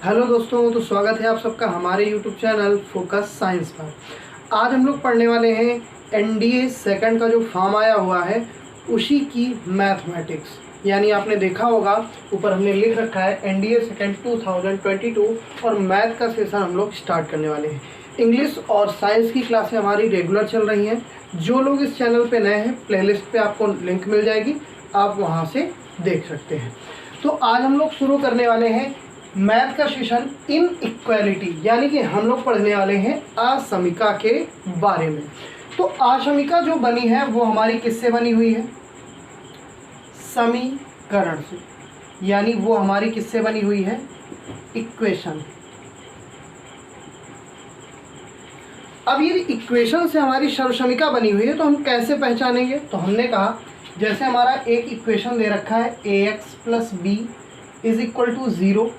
Hello दोस्तों, तो स्वागत है आप सबका हमारे यूट्यूब चैनल फोकस साइंस पर। आज हम लोग पढ़ने वाले हैं एनडीए सेकंड का जो फॉर्म आया हुआ है उसी की मैथमेटिक्स। यानी आपने देखा होगा ऊपर हमने लिख रखा है एनडीए सेकंड 2022 और मैथ का सेशन हम लोग स्टार्ट करने वाले हैं। इंग्लिश और साइंस की क्लासें हमारी रेगुलर चल रही हैं। जो लोग इस चैनल पे नए हैं, प्लेलिस्ट पे आपको लिंक मिल जाएगी, आप वहाँ से देख सकते हैं। तो आज हम लोग शुरू करने वाले हैं मैथ का सेशन इन इक्वालिटी, यानी कि हम लोग पढ़ने वाले हैं असमीका के बारे में। तो असमीका जो बनी है वो हमारी किससे बनी हुई है? समीकरण से, यानी वो हमारी किससे बनी हुई है? इक्वेशन। अब ये इक्वेशन से हमारी सर्वसमीका बनी हुई है, तो हम कैसे पहचानेंगे? तो हमने कहा जैसे हमारा एक इक्वेशन दे रखा है ax plus B is equal to 0,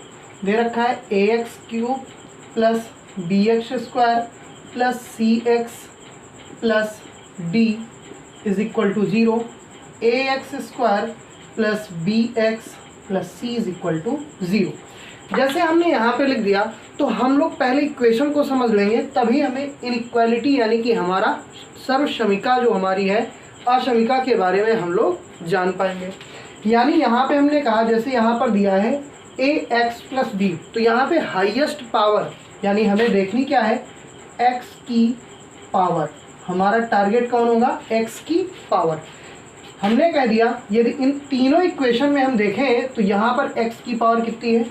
दे रखा है ax cube plus B X square plus C X plus D is equal to 0, ax square plus B X plus C is equal to 0। जैसे हमने यहाँ पे लिख दिया, तो हम लोग पहले इक्वेशन को समझ लेंगे, तभी हमें इनइक्वालिटी यानी कि हमारा सर्वसमीका जो हमारी है असमीका के बारे में हम लोग जान पाएंगे। यानी यहाँ पे हमने कहा जैसे यहाँ पर दिया है ax प्लस बी, तो यहाँ पे हाईएस्ट पावर यानी हमें देखनी क्या है? x की पावर। हमारा टारगेट कौन होगा? x की पावर। हमने कह दिया यदि इन तीनों इक्वेशन में हम देखें तो यहाँ पर x की पावर कितनी है?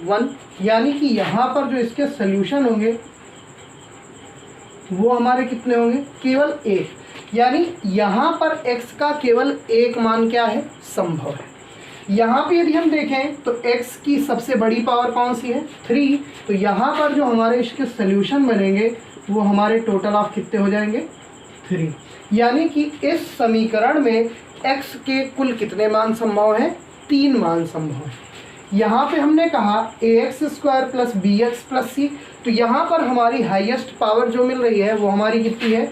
1, यानी कि यहाँ पर जो इसके सल्यूशन होंगे वो हमारे कितने होंगे? केवल 1। यानी यहाँ पर x का केवल एक मान क्या है? संभव है। यहाँ पे यदि हम देखें तो x की सबसे बड़ी पावर कौन सी है? 3। तो यहाँ पर जो हमारे इसके सल्यूशन बनेंगे वो हमारे टोटल ऑफ कितने हो जाएंगे? 3। यानी कि इस समीकरण में x के कुल कितने मान संभव हैं? 3 मान संभव हैं। यहाँ पे हमने कहा ax square plus B X plus C, तो यहाँ पर हमारी हाईएस्ट पावर जो मिल रही है वो हमारी कितनी है?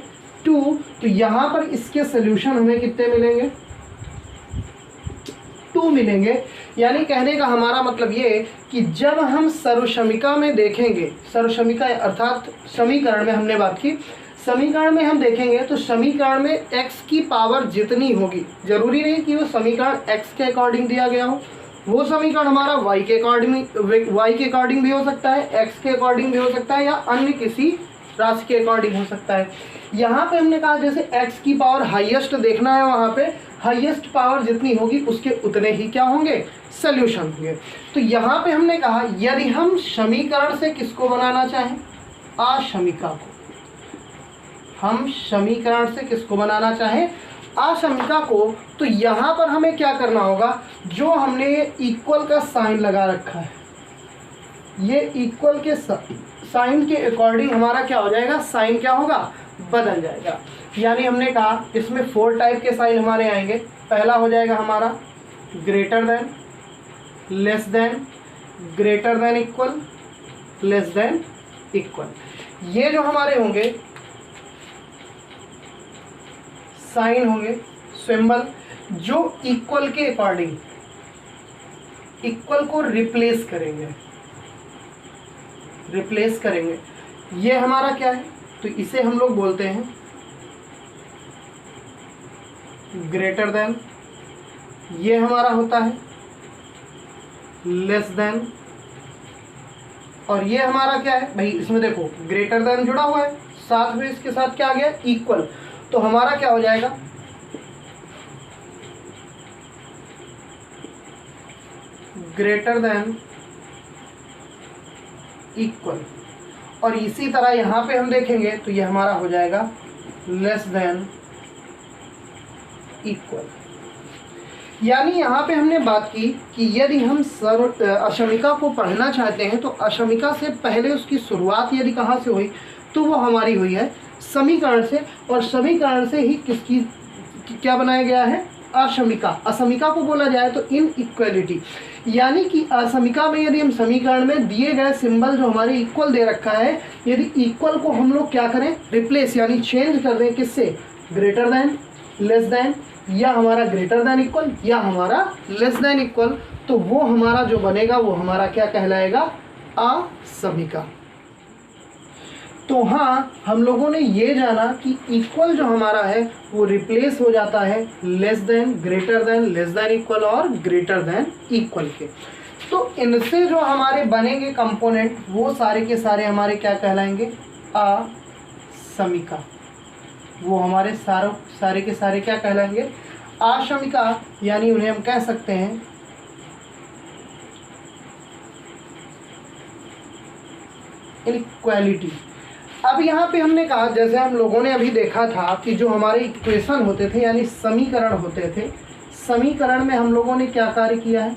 2। तो यहाँ पर इसके सल्यूशन हमें कितने मिलेंगे? 2 मिलेंगे। यानी कहने का हमारा मतलब ये कि जब हम सर्वसमीका में देखेंगे, सर्वसमीका अर्थात समीकरण में हमने बात की, समीकरण में हम देखेंगे तो समीकरण में x की पावर जितनी होगी, जरूरी नहीं कि वो समीकरण x के अकॉर्डिंग दिया गया हो, वो समीकरण हमारा y के अकॉर्डिंग भी हो सकता है, x के अकॉर्डिंग भी हो सकता है, या अन्य किसी राशि के अकॉर्डिंग हो सकता है। यहाँ पे हमने कहा जैसे x की पावर हाईएस्ट देखना है, वहाँ पे हाईएस्ट पावर जितनी होगी उसके उतने ही क्या होंगे? सल्यूशन होंगे। तो यहाँ पे हमने कहा यदि हम समीकरण से किसको बनाना चाहें? असमीका को। हम समीकरण से किसको बनाना चाहें? असमीका को। तो यहाँ पर हमें क्या करना होगा? जो हमने इक्वल का साइन लगा रखा है, ये इक्वल के साइन के अकॉर्डिंग हमारा क्या हो जाएगा? साइन क्या होगा? बदल जाएगा। यानी हमने कहा इसमें 4 टाइप के साइन हमारे आएंगे। पहला हो जाएगा हमारा greater than, less than, greater than equal, less than equal. ये जो हमारे होंगे साइन होंगे, सिंबल, जो इक्वल के अकॉर्डिंग इक्वल को रिप्लेस करेंगे। ये हमारा क्या है? तो इसे हम लोग बोलते हैं ग्रेटर देन। ये हमारा होता है लेस देन। और ये हमारा क्या है भाई? इसमें देखो ग्रेटर देन जुड़ा हुआ है, साथ में इसके साथ क्या आ गया? इक्वल। तो हमारा क्या हो जाएगा? Greater than equal. और इसी तरह यहाँ पे हम देखेंगे तो ये हमारा हो जाएगा लेस देन इक्वल। यानी यहाँ पे हमने बात की कि यदि हम असमीका को पढ़ना चाहते हैं तो असमीका से पहले उसकी शुरुआत यदि कहाँ से हुई तो वो हमारी हुई है समीकरण से, और समीकरण से ही किसकी क्या बनाया गया है? असमीका। असमीका को बोला जाए तो इनइक्वालिटी। यानी कि असमीका में यदि हम समीकरण में दिए गए सिंबल जो हमारे इक्वल दे रखा है, यदि इक्वल को हम लोग क्या करें? रिप्लेस यानी चेंज कर दें किससे? ग्रेटर देन, लेस देन, या हमारा ग्रेटर देन इक्वल या हमारा लेस देन इक्वल, तो वो हमारा जो बनेगा वो हमारा क्या कहलाएगा? असमीका। तो हाँ, हम लोगों ने ये जाना कि इक्वल जो हमारा है वो रिप्लेस हो जाता है less than, greater than, less than equal और ग्रेटर देन इक्वल के। तो इनसे जो हमारे बनेंगे कंपोनेंट वो सारे के सारे हमारे क्या कहलाएंगे? असमीका। वो हमारे सारे के सारे क्या कहलाएंगे? असमीका, यानी उन्हें हम कह सकते हैं इनइक्वालिटी। अब यहाँ पे हमने कहा, जैसे हम लोगों ने अभी देखा था कि जो हमारे इक्वेशन होते थे यानी समीकरण होते थे, समीकरण में हम लोगों ने क्या कार्य किया है?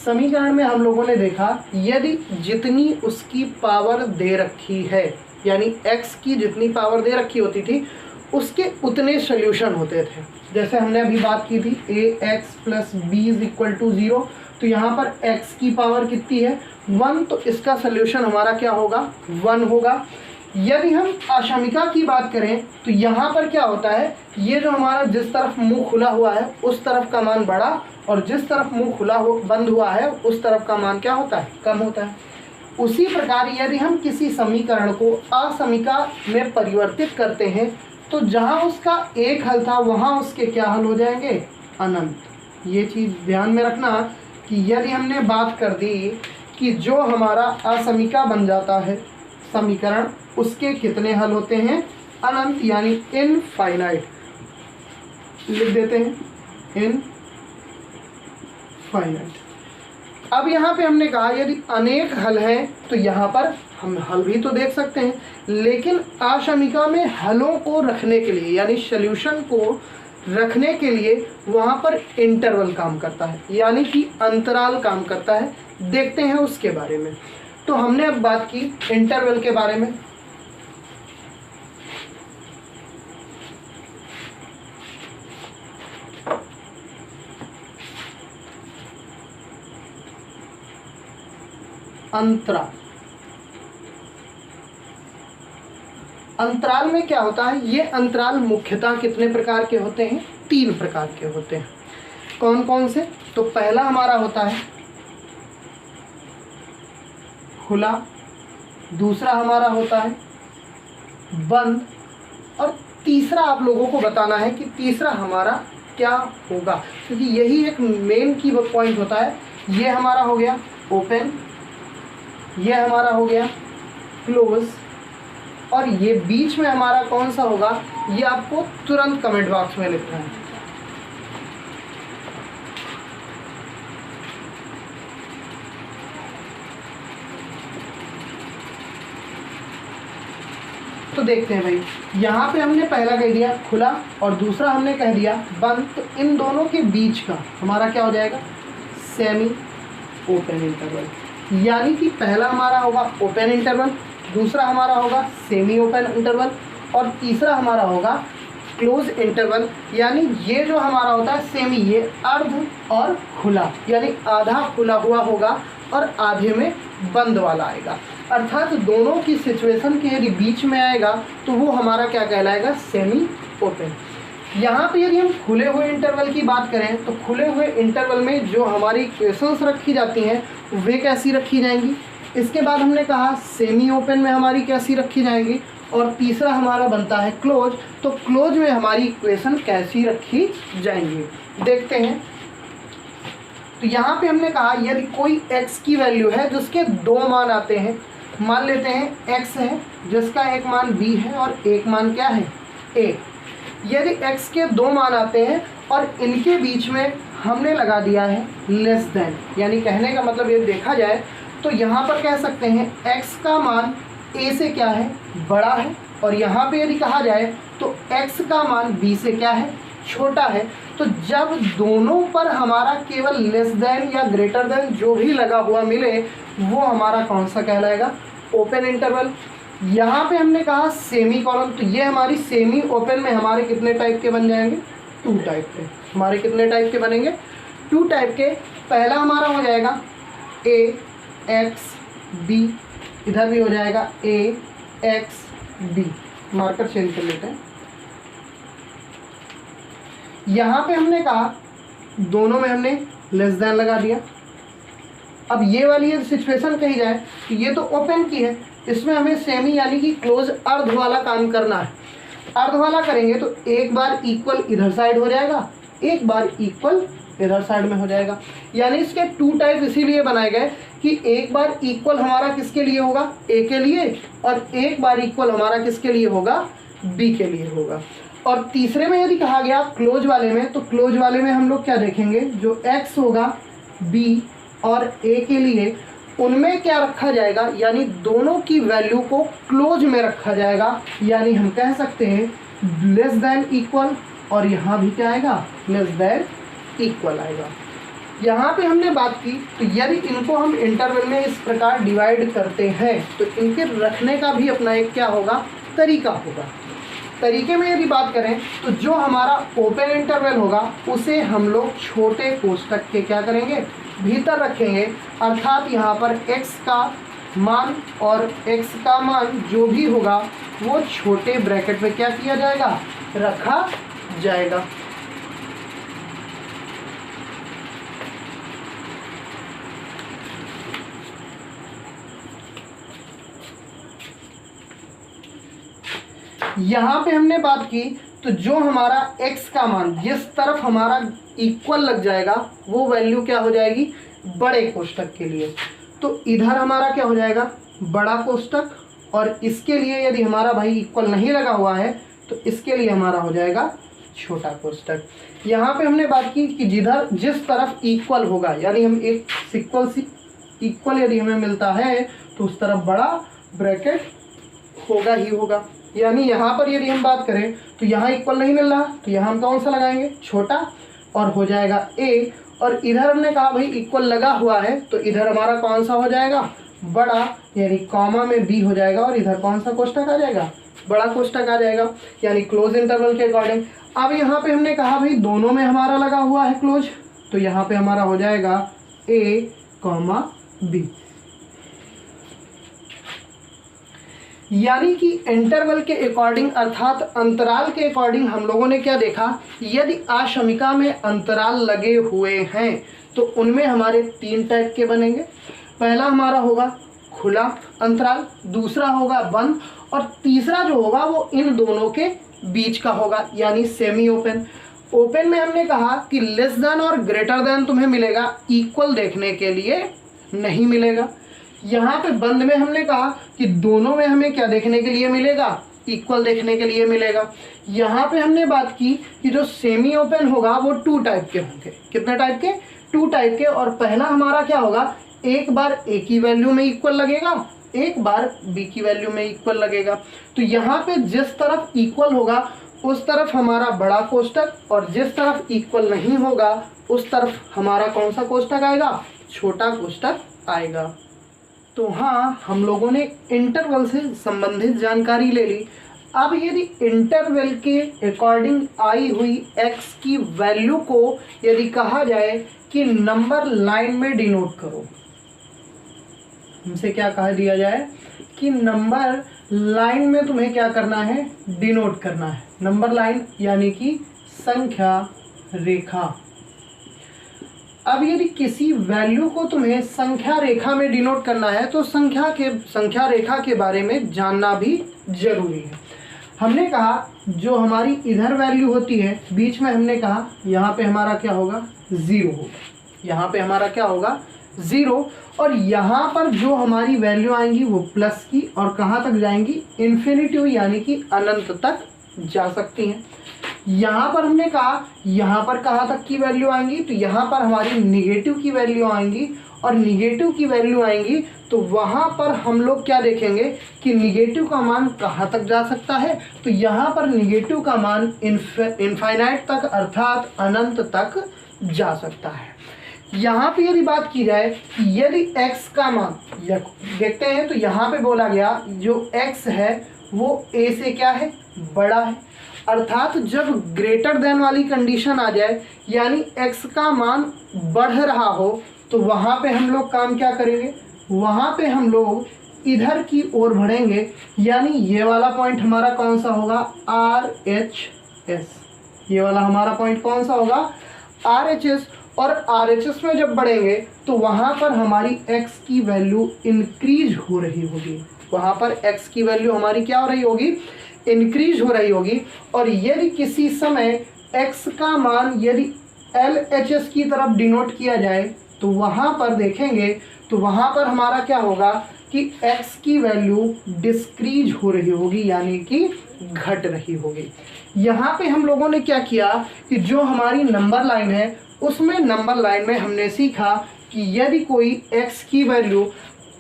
समीकरण में हम लोगों ने देखा यदि जितनी उसकी पावर दे रखी है, यानी x की जितनी पावर दे रखी होती थी उसके उतने सोल्यूशन होते थे। जैसे हमने अभी बात की थी ax + b = 0, तो यहाँ पर x की पावर कितनी है? 1, तो इसका सोल्यूशन हमारा क्या होगा? 1 होगा। यदि हम असमीका की बात करें तो यहाँ पर क्या होता है, ये जो हमारा जिस तरफ मुंह खुला हुआ है उस तरफ का मान बड़ा, और जिस तरफ मुंह बंद हुआ है उस तरफ का मान क्या होता है? कम होता है। उसी प्रकार यदि हम किसी समीकरण को असमीका में परिवर्तित करते हैं तो जहाँ उसका एक हल था वहाँ उसके क्या हल हो जाएंगे? अनंत। ये चीज़ ध्यान में रखना कि यदि हमने बात कर दी कि जो हमारा असमीका बन जाता है समीकरण, उसके कितने हल होते हैं? अनंत, यानी इनफाइनाइट। लिख देते हैं इनफाइनाइट। अब यहाँ पे हमने कहा यदि अनेक हल हैं तो यहाँ पर हम हल भी तो देख सकते हैं, लेकिन असमीका में हलों को रखने के लिए यानी सॉल्यूशन को रखने के लिए वहाँ पर इंटरवल काम करता है, यानी कि अंतराल काम करता है। देखते हैं उसके बारे में। तो हमने अब बात की इंटरवल के बारे में। अंतराल, अंतराल में क्या होता है? ये अंतराल मुख्यतः कितने प्रकार के होते हैं? 3 प्रकार के होते हैं। कौन कौन से? तो पहला हमारा होता है खुला, दूसरा हमारा होता है बंद, और तीसरा आप लोगों को बताना है कि तीसरा हमारा क्या होगा, क्योंकि यही एक मेन की पॉइंट होता है। ये हमारा हो गया ओपन, ये हमारा हो गया क्लोज, और ये बीच में हमारा कौन सा होगा ये आपको तुरंत कमेंट बॉक्स में लिखना है। तो देखते हैं भाई, यहाँ पे हमने पहला कह दिया खुला और दूसरा हमने कह दिया बंद, तो इन दोनों के बीच का हमारा क्या हो जाएगा? Semi open interval. यानी कि पहला हमारा होगा ओपन इंटरवल, दूसरा हमारा होगा सेमी ओपन इंटरवल, और तीसरा हमारा होगा क्लोज इंटरवल। यानी ये जो हमारा होता है सेमी, ये अर्ध और खुला, यानी आधा खुला हुआ होगा और आधे में बंद वाला आएगा। अर्थात दोनों की सिचुएशन के यदि बीच में आएगा तो वो हमारा क्या कहलाएगा? Semi open. यहाँ पे यदि हम खुले हुए इंटरवल की बात करें तो खुले हुए इंटरवल में जो हमारी इक्वेशंस रखी जाती हैं वे कैसी रखी जाएंगी? इसके बाद हमने कहा सेमी ओपन में हमारी कैसी रखी जाएंगी, और तीसरा हमारा बनता है क्लोज। तो क्लोज में हमारी इक्वेशन कैसी रखी जाएंगी देखते हैं। तो यहाँ पे हमने कहा यदि कोई x की वैल्यू है जिसके 2 मान आते हैं, मान लेते हैं x है जिसका एक मान b है और एक मान क्या है? a। यदि x के 2 मान आते हैं और इनके बीच में हमने लगा दिया है लेस देन, यानी कहने का मतलब ये देखा जाए तो यहाँ पर कह सकते हैं x का मान a से क्या है? बड़ा है, और यहाँ पे यदि कहा जाए तो x का मान b से क्या है? छोटा है। तो जब दोनों पर हमारा केवल लेस देन या ग्रेटर देन जो भी लगा हुआ मिले वो हमारा कौन सा कहलाएगा? Open interval. यहाँ पे हमने कहा सेमी कॉलम, तो ये हमारी सेमी ओपन में हमारे कितने टाइप के बन जाएंगे? 2 टाइप के। हमारे कितने टाइप के बनेंगे? 2 टाइप के। पहला हमारा हो जाएगा a x b, इधर भी हो जाएगा a x b। Marker change कर लेते हैं। यहाँ पे हमने कहा दोनों में हमने लेस देन लगा दिया, अब ये वाली यदि सिचुएशन कही जाए तो ये तो ओपन की है, इसमें हमें सेमी यानी कि क्लोज अर्ध वाला काम करना है। अर्ध वाला करेंगे तो एक बार इक्वल इधर साइड हो जाएगा, एक बार इक्वल इधर साइड में हो जाएगा। यानी इसके टू टाइप इसीलिए बनाए गए कि एक बार इक्वल हमारा किसके लिए होगा, ए के लिए, और एक बार इक्वल हमारा किसके लिए होगा, बी के लिए होगा। और तीसरे में यदि कहा गया क्लोज वाले में, तो क्लोज वाले में हम लोग क्या देखेंगे, जो एक्स होगा बी और ए के लिए, उनमें क्या रखा जाएगा, यानी दोनों की वैल्यू को क्लोज में रखा जाएगा। यानी हम कह सकते हैं लेस देन इक्वल, और यहाँ भी क्या आएगा, लेस देन इक्वल आएगा। यहाँ पे हमने बात की तो यदि इनको हम इंटरवल में इस प्रकार डिवाइड करते हैं तो इनके रखने का भी अपना एक क्या होगा, तरीका होगा। तरीके में यदि बात करें तो जो हमारा ओपन इंटरवल होगा उसे हम लोग छोटे कोष्टक के क्या करेंगे, भीतर रखेंगे। अर्थात यहाँ पर x का मान और x का मान जो भी होगा वो छोटे ब्रैकेट में क्या किया जाएगा, रखा जाएगा। यहाँ पे हमने बात की तो जो हमारा x का मान जिस तरफ हमारा इक्वल लग जाएगा वो वैल्यू क्या हो जाएगी, बड़े कोष्टक के लिए। तो इधर हमारा क्या हो जाएगा, बड़ा कोष्टक, और इसके लिए यदि हमारा भाई इक्वल नहीं लगा हुआ है तो इसके लिए हमारा हो जाएगा छोटा कोष्टक। यहाँ पे हमने बात की कि जिधर जिस तरफ इक्वल होगा, यानी हम एक इक्वल यदि हमें मिलता है तो उस तरफ बड़ा ब्रैकेट होगा ही होगा। यानी यहाँ पर यदि हम बात करें तो यहाँ इक्वल नहीं मिल रहा तो यहाँ हम कौन सा लगाएंगे, छोटा, और हो जाएगा ए। और इधर हमने कहा भाई इक्वल लगा हुआ है तो इधर हमारा कौन सा हो जाएगा, बड़ा, यानी कॉमा में बी हो जाएगा, और इधर कौन सा कोष्टक आ जाएगा, बड़ा कोष्टक आ जाएगा, यानी क्लोज इंटरवल के अकॉर्डिंग। अब यहाँ पे हमने कहा भाई दोनों में हमारा लगा हुआ है क्लोज, तो यहाँ पे हमारा हो जाएगा ए कॉमा बी। यानी कि इंटरवल के अकॉर्डिंग अर्थात अंतराल के अकॉर्डिंग हम लोगों ने क्या देखा, यदि आशमिका में अंतराल लगे हुए हैं तो उनमें हमारे तीन टाइप के बनेंगे। पहला हमारा होगा खुला अंतराल, दूसरा होगा बंद, और तीसरा जो होगा वो इन दोनों के बीच का होगा, यानी सेमी ओपन। ओपन में हमने कहा कि लेस देन और ग्रेटर देन तुम्हें मिलेगा, इक्वल देखने के लिए नहीं मिलेगा। यहाँ पे बंद में हमने कहा कि दोनों में हमें क्या देखने के लिए मिलेगा, इक्वल देखने के लिए मिलेगा। यहाँ पे हमने बात की कि जो सेमी ओपन होगा वो टू टाइप के होंगे। कितने टाइप के, टू टाइप के। और पहला हमारा क्या होगा, एक बार ए की वैल्यू में इक्वल लगेगा, एक बार बी की वैल्यू में इक्वल लगेगा। तो यहाँ पे जिस तरफ इक्वल होगा उस तरफ हमारा बड़ा कोष्टक, और जिस तरफ इक्वल नहीं होगा उस तरफ हमारा कौन सा कोष्टक आएगा, छोटा कोष्टक आएगा। तो हाँ, हम लोगों ने इंटरवल से संबंधित जानकारी ले ली। अब यदि इंटरवल के अकॉर्डिंग आई हुई x की वैल्यू को यदि कहा जाए कि नंबर लाइन में डिनोट करो, हमसे क्या कहा दिया जाए कि नंबर लाइन में तुम्हें क्या करना है, डिनोट करना है। नंबर लाइन यानी कि संख्या रेखा। अब यदि किसी वैल्यू को तुम्हें संख्या रेखा में डिनोट करना है तो संख्या रेखा के बारे में जानना भी जरूरी है। हमने कहा जो हमारी इधर वैल्यू होती है बीच में, हमने कहा यहाँ पे हमारा क्या होगा, ज़ीरो होगा, यहाँ पे हमारा क्या होगा, ज़ीरो। और यहाँ पर जो हमारी वैल्यू आएंगी वो प्लस की, और कहाँ तक जाएंगी, इन्फिनिटी, यानी कि अनंत तक जा सकती हैं। यहाँ पर हमने कहा यहाँ पर कहाँ तक की वैल्यू आएंगी, तो यहाँ पर हमारी निगेटिव की वैल्यू आएंगी, और निगेटिव की वैल्यू आएंगी तो वहाँ पर हम लोग क्या देखेंगे कि निगेटिव का मान कहाँ तक जा सकता है, तो यहाँ पर निगेटिव का मान इनफाइनाइट तक अर्थात अनंत तक जा सकता है। यहाँ पे यदि बात की जाए कि यदि x का मान देखते हैं तो यहाँ पे बोला गया जो x है वो a से क्या है, बड़ा है। अर्थात जब ग्रेटर देन वाली कंडीशन आ जाए यानी x का मान बढ़ रहा हो तो वहाँ पे हम लोग काम क्या करेंगे, वहाँ पे हम लोग इधर की ओर बढ़ेंगे। यानी ये वाला पॉइंट हमारा कौन सा होगा, RHS। ये वाला हमारा पॉइंट कौन सा होगा, RHS। और RHS में जब बढ़ेंगे तो वहाँ पर हमारी x की वैल्यू इंक्रीज हो रही होगी, वहाँ पर x की वैल्यू हमारी क्या हो रही होगी, इंक्रीज हो रही होगी। और यदि किसी समय x का मान यदि LHS की तरफ डिनोट किया जाए तो वहाँ पर देखेंगे तो वहाँ पर हमारा क्या होगा कि x की वैल्यू डिस्क्रीज हो रही होगी, यानी कि घट रही होगी। यहाँ पे हम लोगों ने क्या किया कि जो हमारी नंबर लाइन है उसमें नंबर लाइन में हमने सीखा कि यदि कोई x की वैल्यू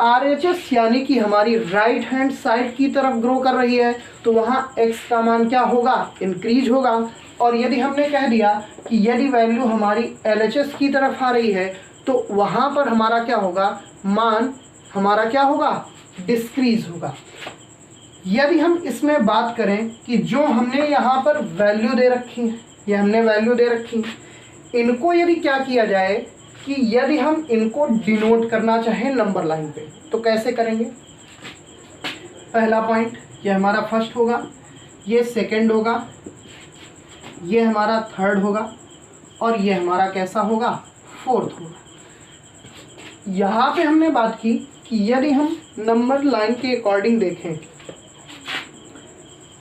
RHS यानी कि हमारी राइट हैंड साइड की तरफ ग्रो कर रही है तो वहाँ x का मान क्या होगा, इंक्रीज होगा। और यदि हमने कह दिया कि यदि वैल्यू हमारी LHS की तरफ आ रही है तो वहाँ पर हमारा क्या होगा, मान हमारा क्या होगा, डिस्क्रीज होगा। यदि हम इसमें बात करें कि जो हमने यहाँ पर वैल्यू दे रखी है, ये हमने वैल्यू दे रखी है, इनको यदि क्या किया जाए कि यदि हम इनको डिनोट करना चाहें नंबर लाइन पे तो कैसे करेंगे। पहला पॉइंट ये हमारा फर्स्ट होगा, ये सेकंड होगा, ये हमारा थर्ड होगा और ये हमारा कैसा होगा, फोर्थ होगा। यहाँ पे हमने बात की कि यदि हम नंबर लाइन के अकॉर्डिंग देखें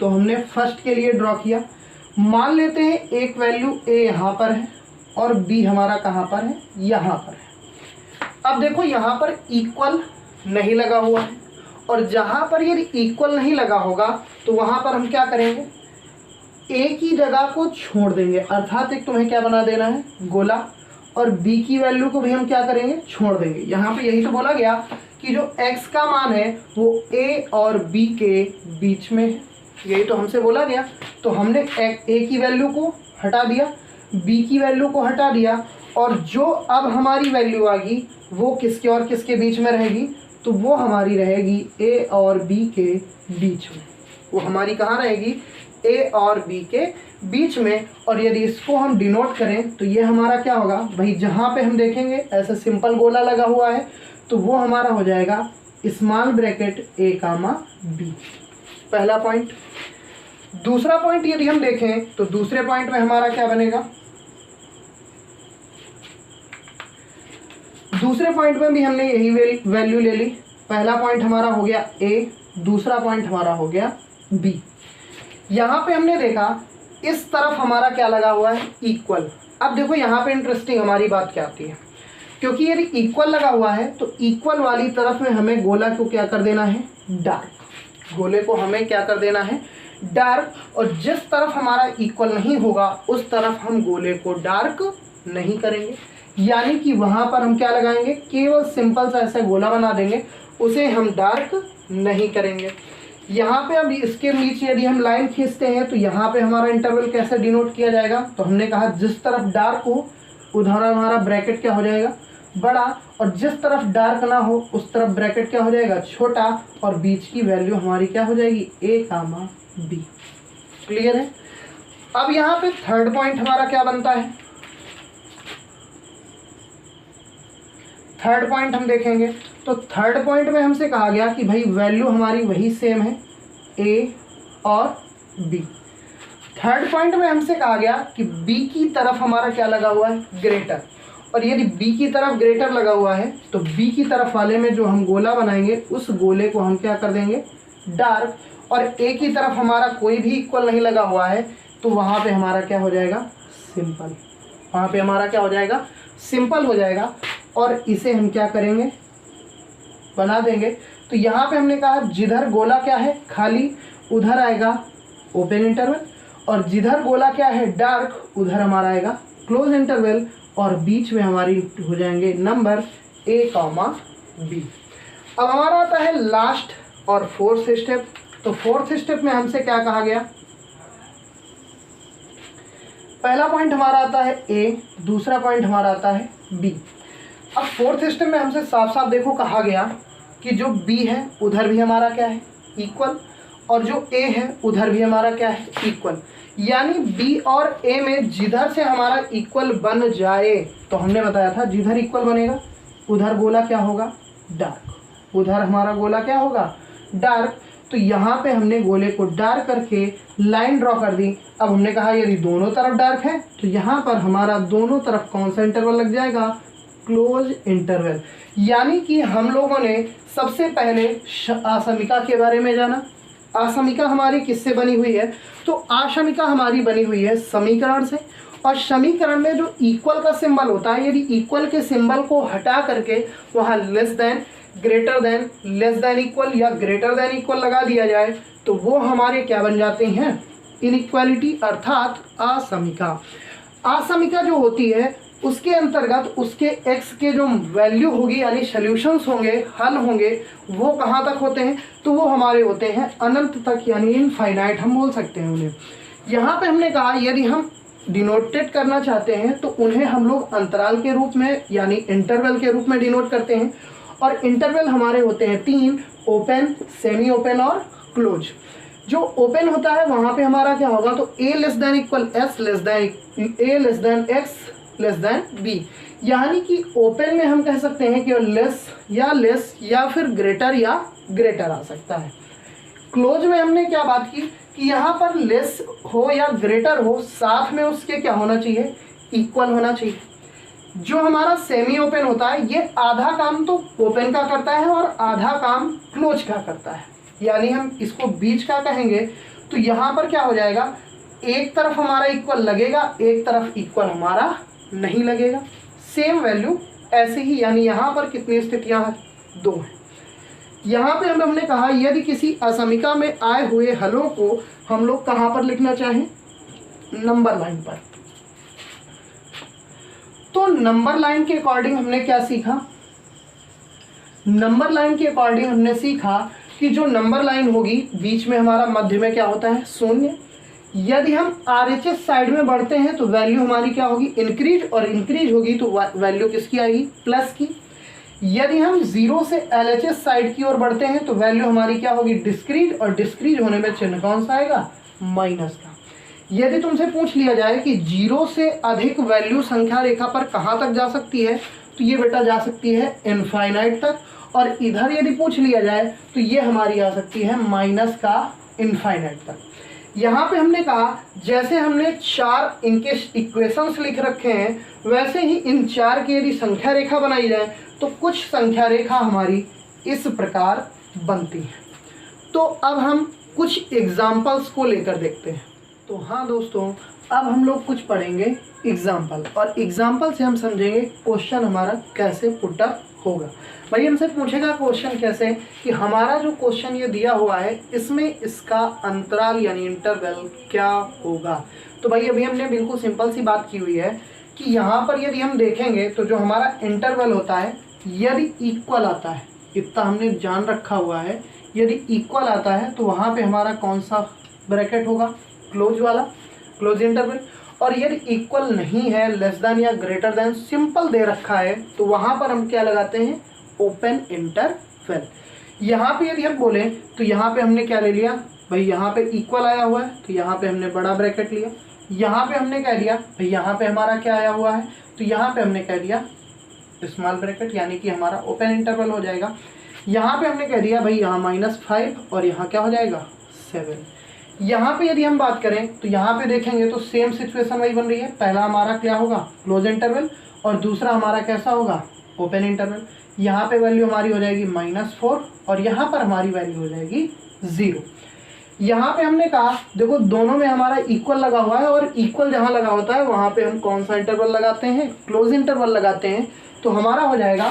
तो हमने फर्स्ट के लिए ड्रॉ किया। मान लेते हैं एक वैल्यू a यहाँ पर है और b हमारा कहाँ पर है, यहाँ पर है। अब देखो यहाँ पर इक्वल नहीं लगा हुआ है और जहाँ पर यदि इक्वल नहीं लगा होगा तो वहाँ पर हम क्या करेंगे, a की जगह को छोड़ देंगे, अर्थात एक तुम्हें क्या बना देना है, गोला, और b की वैल्यू को भी हम क्या करेंगे, छोड़ देंगे। यहाँ पे यही तो बोला गया कि जो x का मान है वो a और b के बीच में है, यही तो हमसे बोला गया। तो हमने a की वैल्यू को हटा दिया, b की वैल्यू को हटा दिया और जो अब हमारी वैल्यू आएगी वो किसके और किसके बीच में रहेगी, तो वो हमारी रहेगी a और b के बीच में। वो हमारी कहाँ रहेगी, a और b के बीच में। और यदि इसको हम डिनोट करें तो ये हमारा क्या होगा भाई, जहाँ पे हम देखेंगे ऐसा सिंपल गोला लगा हुआ है तो वो हमारा हो जाएगा small bracket a comma b, पहला पॉइंट। दूसरा पॉइंट यदि हम देखें तो दूसरे पॉइंट में हमारा क्या बनेगा, दूसरे पॉइंट में भी हमने यही वैल्यू ले ली। पहला पॉइंट हमारा हो गया a, दूसरा पॉइंट हमारा हो गया b। यहाँ पे हमने देखा इस तरफ हमारा क्या लगा हुआ है, इक्वल। अब देखो यहाँ पे इंटरेस्टिंग हमारी बात क्या आती है, क्योंकि यदि इक्वल लगा हुआ है तो इक्वल वाली तरफ में हमें गोला को क्या कर देना है, डार्क। गोले को हमें क्या कर देना है, डार्क। और जिस तरफ हमारा इक्वल नहीं होगा उस तरफ हम गोले को डार्क नहीं करेंगे, यानी कि वहाँ पर हम क्या लगाएंगे, केवल सिंपल सा ऐसा गोला बना देंगे, उसे हम डार्क नहीं करेंगे। यहाँ पे अब इसके नीचे यदि हम लाइन खींचते हैं तो यहाँ पे हमारा इंटरवल कैसे डिनोट किया जाएगा, तो हमने कहा जिस तरफ डार्क हो उधर हमारा ब्रैकेट क्या हो जाएगा, बड़ा, और जिस तरफ डार्क ना हो उस तरफ ब्रैकेट क्या हो जाएगा, छोटा, और बीच की वैल्यू हमारी क्या हो जाएगी, a कामा b। क्लियर है। अब यहाँ पे थर्ड पॉइंट हमारा क्या बनता है, थर्ड पॉइंट हम देखेंगे तो थर्ड पॉइंट में हमसे कहा गया कि भाई वैल्यू हमारी वही सेम है a और b। थर्ड पॉइंट में हमसे कहा गया कि b की तरफ हमारा क्या लगा हुआ है, ग्रेटर, और यदि b की तरफ ग्रेटर लगा हुआ है तो b की तरफ वाले में जो हम गोला बनाएंगे उस गोले को हम क्या कर देंगे, डार्क। और a की तरफ हमारा कोई भी इक्वल नहीं लगा हुआ है तो वहाँ पे हमारा क्या हो जाएगा, सिंपल। वहाँ पे हमारा क्या हो जाएगा, सिंपल हो जाएगा। और इसे हम क्या करेंगे, बना देंगे। तो यहाँ पे हमने कहा जिधर गोला क्या है खाली उधर आएगा ओपन इंटरवल, और जिधर गोला क्या है डार्क उधर हमारा आएगा क्लोज इंटरवल, और बीच में हमारी हो जाएंगे नंबर a कामा b। अब हमारा आता है लास्ट और फोर्थ स्टेप। तो फोर्थ स्टेप में हमसे क्या कहा गया, पहला पॉइंट हमारा आता है a, दूसरा पॉइंट हमारा आता है b। अब फोर्थ स्टेप में हमसे साफ साफ देखो कहा गया कि जो b है उधर भी हमारा क्या है, इक्वल, और जो a है उधर भी हमारा क्या है, इक्वल। यानी b और a में जिधर से हमारा इक्वल बन जाए, तो हमने बताया था जिधर इक्वल बनेगा उधर गोला क्या होगा, डार्क, उधर हमारा गोला क्या होगा, डार्क। तो यहाँ पे हमने गोले को डार्क करके लाइन ड्रॉ कर दी। अब हमने कहा यदि दोनों तरफ डार्क है तो यहाँ पर हमारा दोनों तरफ कौन सा इंटरवल लग जाएगा, क्लोज इंटरवल। यानी कि हम लोगों ने सबसे पहले आसमिका के बारे में जाना। आसमिका हमारी किससे बनी हुई है, तो आसमिका हमारी बनी हुई है समीकरण से। और समीकरण में जो इक्वल का सिंबल होता है, यदि इक्वल के सिंबल को हटा करके वहाँ less than, greater than, less than equal या ग्रेटर देन इक्वल लगा दिया जाए तो वो हमारे क्या बन जाते हैं, इनइक्वालिटी अर्थात असमिका। असमिका जो होती है उसके अंतर्गत उसके x के जो वैल्यू होगी यानी सॉल्यूशंस होंगे, हल होंगे, वो कहाँ तक होते हैं, तो वो हमारे होते हैं अनंत तक, यानी इनफाइनाइट हम बोल सकते हैं उन्हें। यहाँ पे हमने कहा यदि हम डिनोटेड करना चाहते हैं तो उन्हें हम लोग अंतराल के रूप में यानी इंटरवल के रूप में डिनोट करते हैं। और इंटरवल हमारे होते हैं 3, ओपन, सेमी ओपन और क्लोज। जो ओपन होता है वहाँ पे हमारा क्या होगा, तो a less than equal s less than a less than x less than b। यानी कि ओपन में हम कह सकते हैं कि लेस या फिर ग्रेटर या ग्रेटर आ सकता है। क्लोज में हमने क्या बात की कि यहाँ पर लेस हो या ग्रेटर हो, साथ में उसके क्या होना चाहिए, इक्वल होना चाहिए। जो हमारा सेमी ओपन होता है ये आधा काम तो ओपन का करता है और आधा काम क्लोज का करता है, यानी हम इसको बीच का कहेंगे। तो यहाँ पर क्या हो जाएगा, एक तरफ हमारा इक्वल लगेगा, एक तरफ इक्वल हमारा नहीं लगेगा। सेम वैल्यू ऐसे ही, यानी यहाँ पर कितनी स्थितियाँ हैं, 2 हैं। यहाँ पे हमने कहा यदि किसी असमिका में आए हुए हलों को हम लोग कहाँ पर लिखना चाहें, नंबर लाइन पर। तो नंबर लाइन के अकॉर्डिंग हमने क्या सीखा, नंबर लाइन के अकॉर्डिंग हमने सीखा कि जो नंबर लाइन होगी बीच में हमारा मध्य में क्या होता है, 0। यदि हम RHS साइड में बढ़ते हैं तो वैल्यू हमारी क्या होगी, इंक्रीज, और इंक्रीज होगी तो वैल्यू किसकी आएगी, प्लस की। यदि हम 0 से LHS साइड की ओर बढ़ते हैं तो वैल्यू हमारी क्या होगी, डिस्क्रीज, और डिस्क्रीज होने में चिन्ह कौन सा आएगा, माइनस का। यदि तुमसे पूछ लिया जाए कि 0 से अधिक वैल्यू संख्या रेखा पर कहाँ तक जा सकती है, तो ये बेटा जा सकती है इनफाइनाइट तक। और इधर यदि पूछ लिया जाए तो ये हमारी आ सकती है माइनस का इनफाइनाइट तक। यहाँ पे हमने कहा जैसे हमने 4 इनके इक्वेशंस लिख रखे हैं वैसे ही इन 4 की यदि संख्या रेखा बनाई जाए तो कुछ संख्या रेखा हमारी इस प्रकार बनती है। तो अब हम कुछ एग्जाम्पल्स को लेकर देखते हैं। तो हाँ दोस्तों, अब हम लोग कुछ पढ़ेंगे एग्जाम्पल, और एग्जाम्पल से हम समझेंगे क्वेश्चन हमारा कैसे पुट अप होगा। भाई हमसे पूछेगा क्वेश्चन कैसे कि हमारा जो क्वेश्चन ये दिया हुआ है इसमें इसका अंतराल यानी इंटरवल क्या होगा। तो भाई अभी हमने बिल्कुल सिंपल सी बात की हुई है कि यहाँ पर यदि हम देखेंगे तो जो हमारा इंटरवल होता है यदि इक्वल आता है, इतना हमने जान रखा हुआ है, यदि इक्वल आता है तो वहाँ पे हमारा कौन सा ब्रैकेट होगा, क्लोज वाला, क्लोज इंटरवल। और यदि इक्वल नहीं है, लेस देन या ग्रेटर देन सिंपल दे रखा है, तो वहाँ पर हम क्या लगाते हैं, ओपन इंटरवल। यहाँ पे यदि हम बोलें तो यहाँ पे हमने क्या ले लिया भाई, यहाँ पे इक्वल आया हुआ है तो यहाँ पे हमने बड़ा ब्रैकेट लिया। यहाँ पे हमने कह दिया भाई यहाँ पे हमारा क्या आया हुआ है, तो यहाँ पे हमने कह दिया स्मॉल ब्रैकेट, यानी कि हमारा ओपन इंटरवल हो जाएगा। यहाँ पे हमने कह दिया भाई यहाँ -5 और यहाँ क्या हो जाएगा 7। यहाँ पे यदि हम बात करें तो यहाँ पे देखेंगे तो सेम सिचुएशन वही बन रही है। पहला हमारा क्या होगा, क्लोज इंटरवल, और दूसरा हमारा कैसा होगा, ओपन इंटरवल। यहाँ पे वैल्यू हमारी हो जाएगी -4 और यहाँ पर हमारी वैल्यू हो जाएगी 0। यहाँ पे हमने कहा देखो दोनों में हमारा इक्वल लगा हुआ है, और इक्वल जहाँ लगा होता है वहाँ पे हम कौन सा इंटरवल लगाते हैं, क्लोज इंटरवल लगाते हैं। तो हमारा हो जाएगा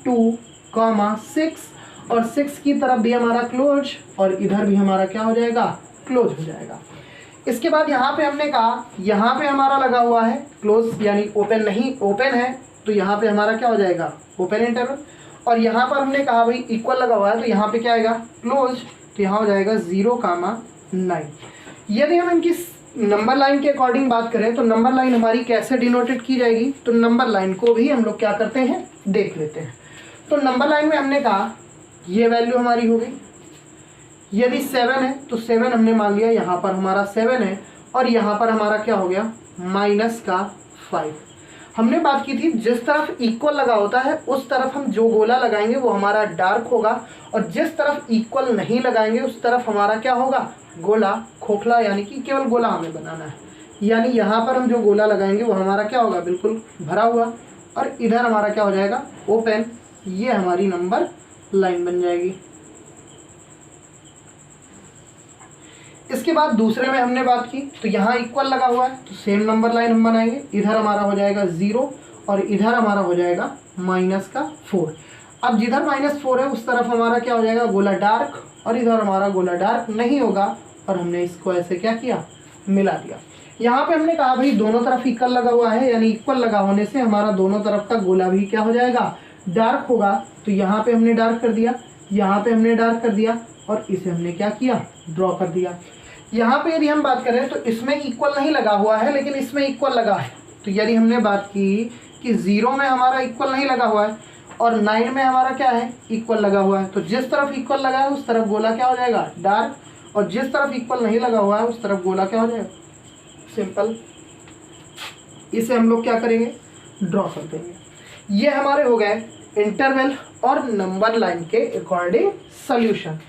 2, 6, और 6 की तरफ भी हमारा क्लोज और इधर भी हमारा क्या हो जाएगा, क्लोज हो जाएगा। इसके बाद यहाँ पे हमने कहा यहाँ पे हमारा लगा हुआ है क्लोज यानी ओपन नहीं, ओपन है तो यहाँ पे हमारा क्या हो जाएगा, ओपन इंटरवल। और यहाँ पर हमने कहा भाई इक्वल लगा हुआ है तो यहाँ पे क्या आएगा, क्लोज, तो यहाँ हो जाएगा 0,9। यदि हम इनकी नंबर लाइन के अकॉर्डिंग बात करें तो नंबर लाइन हमारी कैसे डिनोटेड की जाएगी, तो नंबर लाइन को भी हम लोग क्या करते हैं, देख लेते हैं। तो नंबर लाइन में हमने कहा ये वैल्यू हमारी हो गई, यदि 7 है तो 7 हमने मान लिया, यहाँ पर हमारा 7 है और यहाँ पर हमारा क्या हो गया, -5। हमने बात की थी जिस तरफ इक्वल लगा होता है उस तरफ हम जो गोला लगाएंगे वो हमारा डार्क होगा, और जिस तरफ इक्वल नहीं लगाएंगे उस तरफ हमारा क्या होगा, गोला खोखला, यानी कि केवल गोला हमें बनाना है। यानी यहाँ पर हम जो गोला लगाएंगे वो हमारा क्या होगा, बिल्कुल भरा हुआ, और इधर हमारा क्या हो जाएगा, ओपन। ये हमारी नंबर लाइन बन जाएगी। इसके बाद दूसरे में हमने बात की तो यहाँ इक्वल लगा हुआ है तो सेम नंबर लाइन हम बनाएंगे। इधर हमारा हो जाएगा 0 और इधर हमारा हो जाएगा -4। अब जिधर -4 है उस तरफ हमारा क्या हो जाएगा, गोला डार्क, और इधर हमारा गोला डार्क नहीं होगा, और हमने इसको ऐसे क्या किया, मिला दिया। यहाँ पे हमने कहा भाई दोनों तरफ इक्वल लगा हुआ है, यानी इक्वल लगा होने से हमारा दोनों तरफ का गोला भी क्या हो जाएगा, डार्क होगा। तो यहाँ पे हमने डार्क कर दिया, यहाँ पे हमने डार्क कर दिया, और इसे हमने क्या किया, ड्रॉ कर दिया। यहाँ पे यदि हम बात करें तो इसमें इक्वल नहीं लगा हुआ है लेकिन इसमें इक्वल लगा है। तो यदि हमने बात की कि 0 में हमारा इक्वल नहीं लगा हुआ है और 9 में हमारा क्या है, इक्वल लगा हुआ है, तो जिस तरफ इक्वल लगा है उस तरफ गोला क्या हो जाएगा, डार्क, और जिस तरफ इक्वल नहीं लगा हुआ है उस तरफ गोला क्या हो जाएगा, सिंपल। इसे हम लोग क्या करेंगे, ड्रॉ कर देंगे। ये हमारे हो गए इंटरवल और नंबर लाइन के अकॉर्डिंग सॉल्यूशन।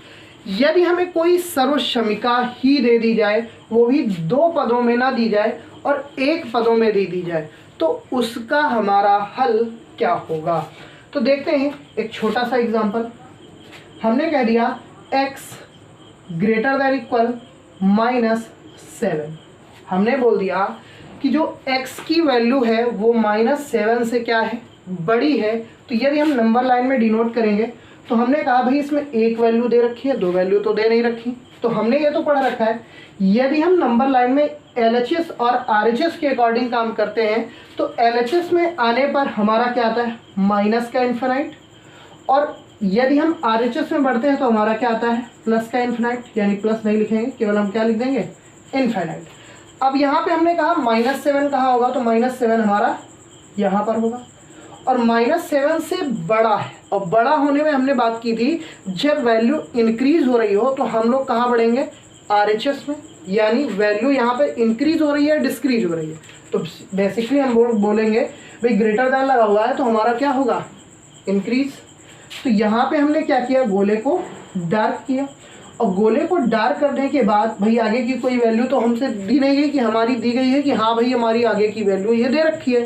यदि हमें कोई सर्वसमीका ही दे दी जाए, वो भी 2 पदों में ना दी जाए और 1 पदों में दे दी जाए, तो उसका हमारा हल क्या होगा। तो देखते हैं एक छोटा सा एग्जांपल। हमने कह दिया x ग्रेटर दैन इक्वल -7। हमने बोल दिया कि जो x की वैल्यू है वो -7 से क्या है, बड़ी है। तो यदि हम नंबर लाइन में डिनोट करेंगे तो हमने कहा भाई इसमें 1 वैल्यू दे रखी है, 2 वैल्यू तो दे नहीं रखी, तो हमने ये तो पढ़ रखा है। यदि हम नंबर लाइन में LHS और RHS के अकॉर्डिंग काम करते हैं तो LHS में आने पर हमारा क्या आता है, माइनस का इन्फिनाइट, और यदि हम RHS में बढ़ते हैं तो हमारा क्या आता है, प्लस का इन्फिनाइट, यानी प्लस नहीं लिखेंगे, केवल हम क्या लिख देंगे, इन्फिनाइट। अब यहाँ पे हमने कहा -7 कहाँ होगा, तो -7 हमारा यहाँ पर होगा, और -7 से बड़ा है। और बड़ा होने में हमने बात की थी जब वैल्यू इंक्रीज हो रही हो तो हम लोग कहाँ बढ़ेंगे, RHS में, यानी वैल्यू यहाँ पे इंक्रीज हो रही है, डिस्क्रीज हो रही है। तो बेसिकली हम बोलेंगे भाई ग्रेटर दैन लगा हुआ है तो हमारा क्या होगा, इंक्रीज। तो यहाँ पे हमने क्या किया, गोले को डार्क किया, और गोले को डार्क करने के बाद भाई आगे की कोई वैल्यू तो हमसे दी नहीं गई कि हमारी दी गई है कि हाँ भाई हमारी आगे की वैल्यू ये दे रखी है।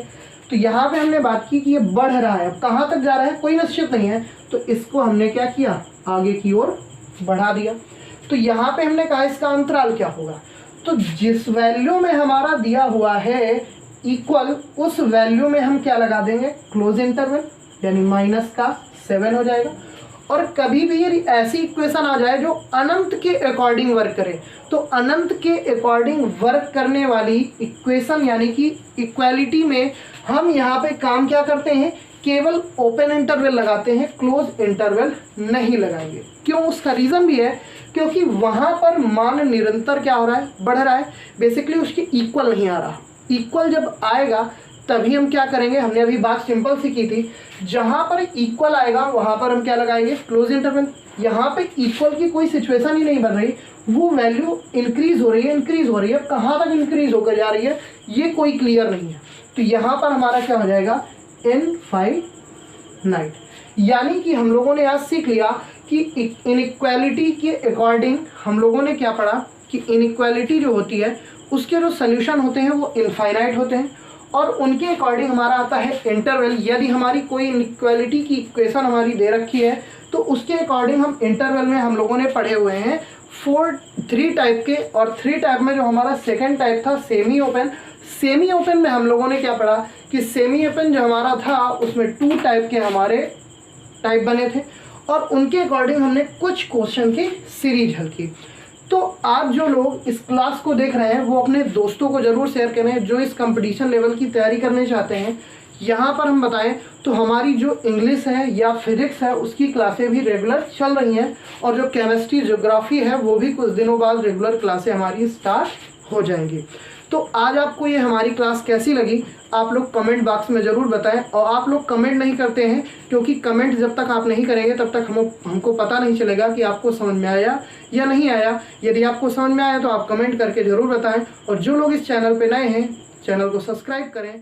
तो यहाँ पे हमने बात की कि ये बढ़ रहा है, अब कहाँ तक जा रहा है कोई निश्चित नहीं है, तो इसको हमने क्या किया, आगे की ओर बढ़ा दिया। तो यहाँ पे हमने कहा इसका अंतराल क्या होगा, तो जिस वैल्यू में हमारा दिया हुआ है इक्वल, उस वैल्यू में हम क्या लगा देंगे, क्लोज इंटरवल, यानी -7 हो जाएगा। और कभी भी यदि ऐसी इक्वेशन आ जाए जो अनंत के अकॉर्डिंग वर्क करे, तो अनंत के अकॉर्डिंग वर्क करने वाली इक्वेशन यानी कि इक्वालिटी में हम यहाँ पे काम क्या करते हैं, केवल ओपन इंटरवल लगाते हैं, क्लोज इंटरवल नहीं लगाएंगे। क्यों, उसका रीज़न भी है क्योंकि वहाँ पर मान निरंतर क्या हो रहा है, बढ़ रहा है, बेसिकली उसकी इक्वल नहीं आ रहा। इक्वल जब आएगा तभी हम क्या करेंगे, हमने अभी बात सिंपल सी की थी, जहाँ पर इक्वल आएगा वहाँ पर हम क्या लगाएंगे, क्लोज इंटरवल। यहाँ पे इक्वल की कोई सिचुएशन ही नहीं बन रही, वो वैल्यू इंक्रीज हो रही है, इंक्रीज हो रही है, कहाँ तक इंक्रीज होकर जा रही है ये कोई क्लियर नहीं है। तो यहाँ पर हमारा क्या हो जाएगा, इनफाइनाइट। यानी कि हम लोगों ने आज सीख लिया कि इनइक्वालिटी के अकॉर्डिंग हम लोगों ने क्या पढ़ा कि इनइक्वालिटी जो होती है उसके जो सोल्यूशन होते हैं वो इनफाइनाइट होते हैं, और उनके अकॉर्डिंग हमारा आता है इंटरवल। यदि हमारी कोई इनइक्वालिटी की इक्वेशन हमारी दे रखी है तो उसके अकॉर्डिंग हम इंटरवल में हम लोगों ने पढ़े हुए हैं 3 टाइप के, और 3 टाइप में जो हमारा सेकेंड टाइप था सेमी ओपन। सेमी ओपन में हम लोगों ने क्या पढ़ा कि सेमी ओपन जो हमारा था उसमें 2 टाइप के हमारे टाइप बने थे, और उनके अकॉर्डिंग हमने कुछ क्वेश्चन की सीरीज हल की। तो आप जो लोग इस क्लास को देख रहे हैं वो अपने दोस्तों को ज़रूर शेयर करें जो इस कंपटीशन लेवल की तैयारी करने चाहते हैं। यहाँ पर हम बताएं तो हमारी जो इंग्लिश है या फिजिक्स है उसकी क्लासें भी रेगुलर चल रही हैं, और जो केमिस्ट्री ज्योग्राफी है वो भी कुछ दिनों बाद रेगुलर क्लासें हमारी स्टार्ट हो जाएंगी। तो आज आपको ये हमारी क्लास कैसी लगी आप लोग कमेंट बॉक्स में ज़रूर बताएं। और आप लोग कमेंट नहीं करते हैं क्योंकि कमेंट जब तक आप नहीं करेंगे तब तक हमको पता नहीं चलेगा कि आपको समझ में आया या नहीं आया। यदि आपको समझ में आया तो आप कमेंट करके ज़रूर बताएं, और जो लोग इस चैनल पे नए हैं चैनल को सब्सक्राइब करें।